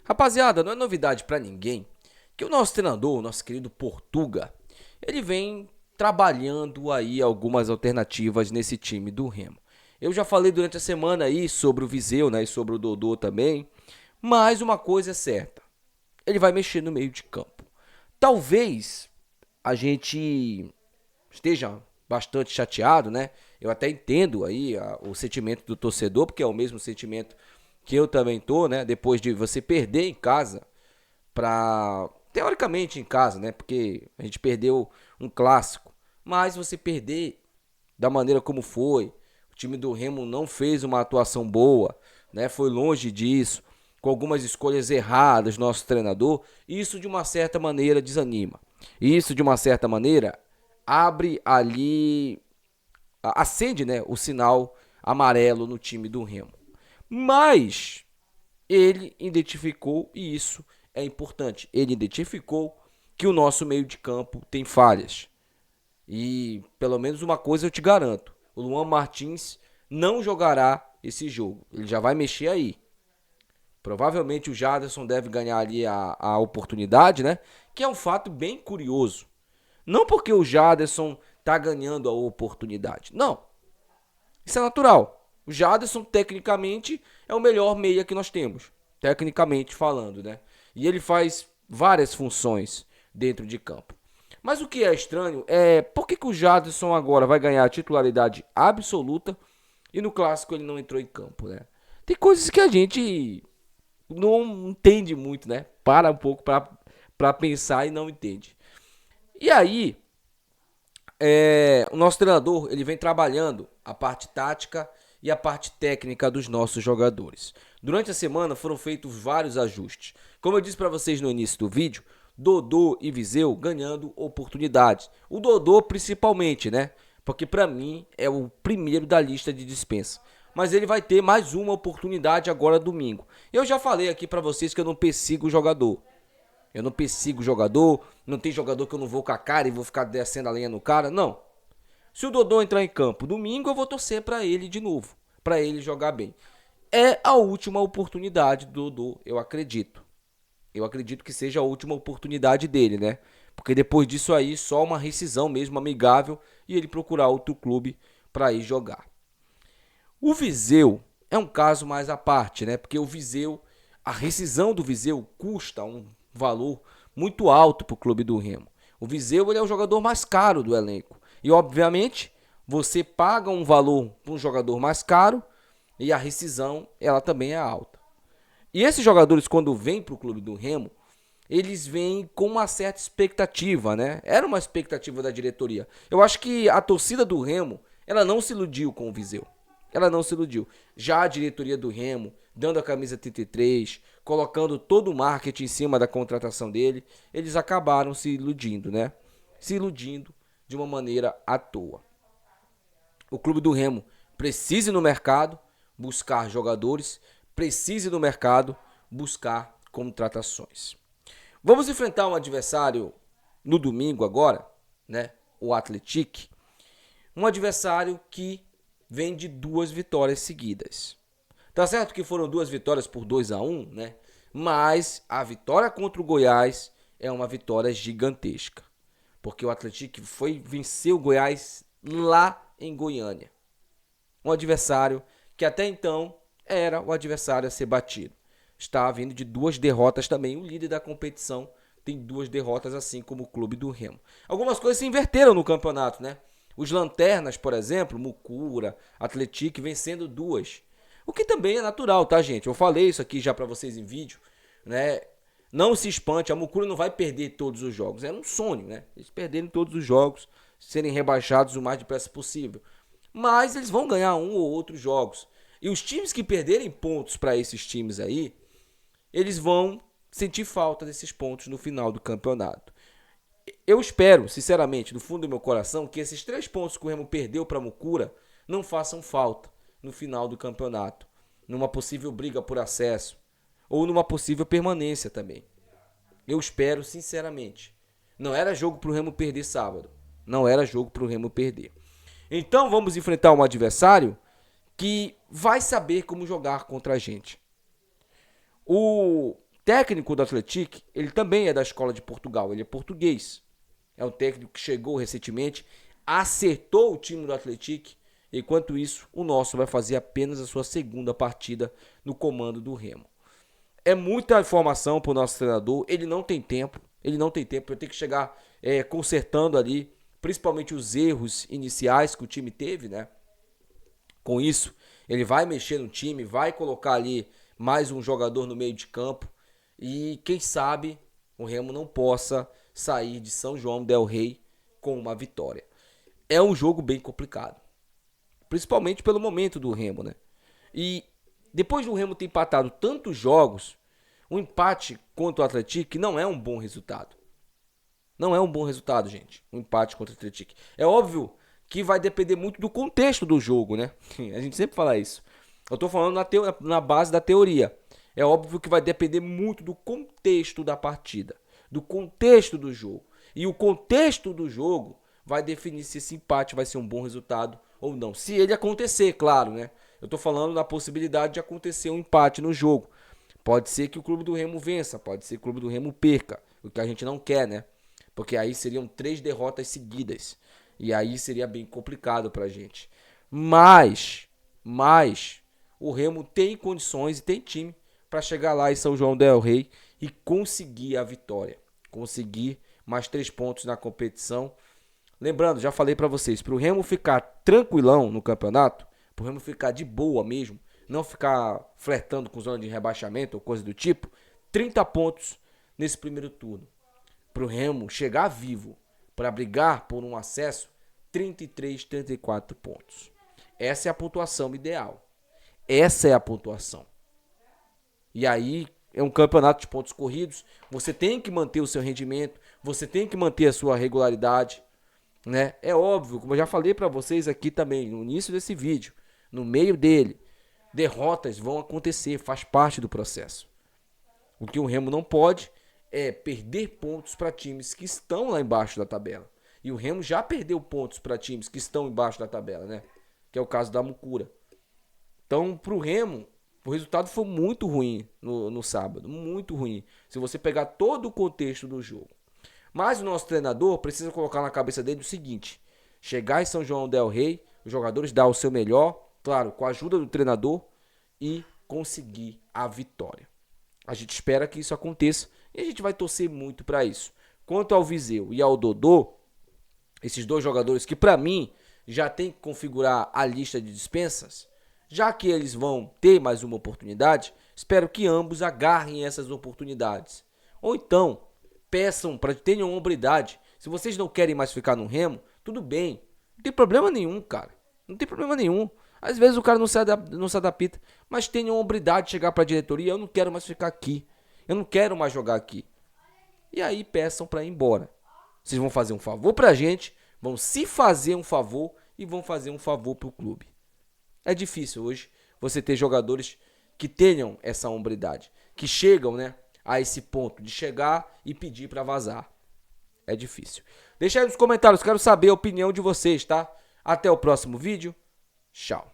Rapaziada, não é novidade pra ninguém que o nosso treinador, o nosso querido Portuga, ele vem trabalhando aí algumas alternativas nesse time do Remo. Eu já falei durante a semana aí sobre o Viseu, né, e sobre o Dodô também, mas uma coisa é certa, ele vai mexer no meio de campo. Talvez a gente esteja bastante chateado, né? Eu até entendo aí o sentimento do torcedor, porque é o mesmo sentimento que eu também tô, né? Depois de você perder em casa para teoricamente em casa, né? Porque a gente perdeu um clássico, mas você perder da maneira como foi, o time do Remo não fez uma atuação boa, né? Foi longe disso, com algumas escolhas erradas nosso treinador, isso de uma certa maneira desanima. Isso de uma certa maneira abre ali, acende, né, o sinal amarelo no time do Remo. Mas ele identificou, e isso é importante, ele identificou que o nosso meio de campo tem falhas. E pelo menos uma coisa eu te garanto: o Luan Martins não jogará esse jogo. Ele já vai mexer aí. Provavelmente o Jaderson deve ganhar ali a oportunidade, né? Que é um fato bem curioso. Não porque o Jaderson tá ganhando a oportunidade. Não. Isso é natural. O Jaderson, tecnicamente, é o melhor meia que nós temos. Tecnicamente falando, né? E ele faz várias funções dentro de campo. Mas o que é estranho é por que o Jaderson agora vai ganhar a titularidade absoluta e no clássico ele não entrou em campo, né? Tem coisas que a gente não entende muito, né? Para um pouco para pensar e não entende. E aí, o nosso treinador ele vem trabalhando a parte tática e a parte técnica dos nossos jogadores. Durante a semana foram feitos vários ajustes. Como eu disse para vocês no início do vídeo, Dodô e Viseu ganhando oportunidades. O Dodô principalmente, né? Porque para mim é o primeiro da lista de dispensa. Mas ele vai ter mais uma oportunidade agora domingo. Eu já falei aqui para vocês que eu não persigo o jogador. Eu não persigo jogador, não tem jogador que eu não vou com a cara e vou ficar descendo a lenha no cara, não. Se o Dodô entrar em campo domingo, eu vou torcer para ele de novo, para ele jogar bem. É a última oportunidade do Dodô, eu acredito. Eu acredito que seja a última oportunidade dele, né? Porque depois disso aí, só uma rescisão mesmo amigável e ele procurar outro clube para ir jogar. O Viseu é um caso mais à parte, né? Porque o Viseu, a rescisão do Viseu custa um valor muito alto para o clube do Remo. O Viseu ele é o jogador mais caro do elenco. E obviamente, você paga um valor para um jogador mais caro e a rescisão ela também é alta. E esses jogadores quando vêm para o clube do Remo, eles vêm com uma certa expectativa, né? Era uma expectativa da diretoria. Eu acho que a torcida do Remo, ela não se iludiu com o Viseu. Ela não se iludiu. Já a diretoria do Remo, dando a camisa 33, colocando todo o marketing em cima da contratação dele, eles acabaram se iludindo, né? Se iludindo de uma maneira à toa. O clube do Remo precisa ir no mercado buscar jogadores, precisa ir no mercado buscar contratações. Vamos enfrentar um adversário no domingo agora, né? O Atlético. Um adversário que vem de duas vitórias seguidas. Tá certo que foram duas vitórias por 2-1, né? Mas a vitória contra o Goiás é uma vitória gigantesca. Porque o Atlético foi vencer o Goiás lá em Goiânia. Um adversário que até então era o adversário a ser batido. Está vindo de duas derrotas também. O líder da competição tem duas derrotas, assim como o clube do Remo. Algumas coisas se inverteram no campeonato, né? Os lanternas, por exemplo, Mucura, Atlético, vencendo duas. O que também é natural, tá, gente? Eu falei isso aqui já pra vocês em vídeo, né? Não se espante, a Mucura não vai perder todos os jogos. É um sonho, né? Eles perderem todos os jogos, serem rebaixados o mais depressa possível. Mas eles vão ganhar um ou outros jogos. E os times que perderem pontos para esses times aí, eles vão sentir falta desses pontos no final do campeonato. Eu espero, sinceramente, do fundo do meu coração, que esses 3 pontos que o Remo perdeu para a Mucura não façam falta no final do campeonato, numa possível briga por acesso ou numa possível permanência também. Eu espero, sinceramente. Não era jogo para o Remo perder sábado. Não era jogo para o Remo perder. Então vamos enfrentar um adversário que vai saber como jogar contra a gente. O técnico do Atlético, ele também é da escola de Portugal, ele é português. É um técnico que chegou recentemente, acertou o time do Atlético. Enquanto isso, o nosso vai fazer apenas a sua segunda partida no comando do Remo. É muita informação para o nosso treinador, ele não tem tempo, ele tem que chegar consertando ali, principalmente os erros iniciais que o time teve, né? Com isso, ele vai mexer no time, vai colocar ali mais um jogador no meio de campo e quem sabe o Remo não possa sair de São João del Rei com uma vitória. É um jogo bem complicado, principalmente pelo momento do Remo, né? E depois do Remo ter empatado tantos jogos, um empate contra o Atlético não é um bom resultado. Não é um bom resultado, gente. Um empate contra o Atlético. É óbvio que vai depender muito do contexto do jogo, né? A gente sempre fala isso. Eu tô falando na base da teoria. É óbvio que vai depender muito do contexto da partida, do contexto do jogo. E o contexto do jogo vai definir se esse empate vai ser um bom resultado ou não. Se ele acontecer, claro, né? Eu tô falando da possibilidade de acontecer um empate no jogo. Pode ser que o clube do Remo vença, pode ser que o clube do Remo perca, o que a gente não quer, né? Porque aí seriam 3 derrotas seguidas. E aí seria bem complicado pra gente. Mas o Remo tem condições e tem time para chegar lá em São João del Rei e conseguir a vitória. Conseguir mais 3 pontos na competição. Lembrando, já falei para vocês, para o Remo ficar tranquilão no campeonato, para o Remo ficar de boa mesmo, não ficar flertando com zona de rebaixamento ou coisa do tipo, 30 pontos nesse primeiro turno. Para o Remo chegar vivo, para brigar por um acesso, 33, 34 pontos. Essa é a pontuação ideal. Essa é a pontuação. E aí é um campeonato de pontos corridos. Você tem que manter o seu rendimento, você tem que manter a sua regularidade, né? É óbvio, como eu já falei para vocês aqui também no início desse vídeo, no meio dele, derrotas vão acontecer, faz parte do processo. O que o Remo não pode é perder pontos para times que estão lá embaixo da tabela. E o Remo já perdeu pontos para times que estão embaixo da tabela, né? Que é o caso da Mucura. Então, para o Remo, o resultado foi muito ruim no sábado. Muito ruim. Se você pegar todo o contexto do jogo. Mas o nosso treinador precisa colocar na cabeça dele o seguinte: chegar em São João del Rei, os jogadores dar o seu melhor, claro, com a ajuda do treinador, e conseguir a vitória. A gente espera que isso aconteça e a gente vai torcer muito para isso. Quanto ao Viseu e ao Dodô, esses dois jogadores que para mim já tem que configurar a lista de dispensas, já que eles vão ter mais uma oportunidade, espero que ambos agarrem essas oportunidades. Ou então, peçam para que tenham hombridade. Se vocês não querem mais ficar no Remo, tudo bem. Não tem problema nenhum, cara. Não tem problema nenhum. Às vezes o cara não se adapta, mas tenham hombridade de chegar para a diretoria: eu não quero mais ficar aqui. Eu não quero mais jogar aqui. E aí peçam para ir embora. Vocês vão fazer um favor pra gente, vão se fazer um favor e vão fazer um favor pro clube. É difícil hoje você ter jogadores que tenham essa hombridade, que chegam, né, a esse ponto de chegar e pedir para vazar. É difícil. Deixa aí nos comentários, quero saber a opinião de vocês, tá? Até o próximo vídeo. Tchau.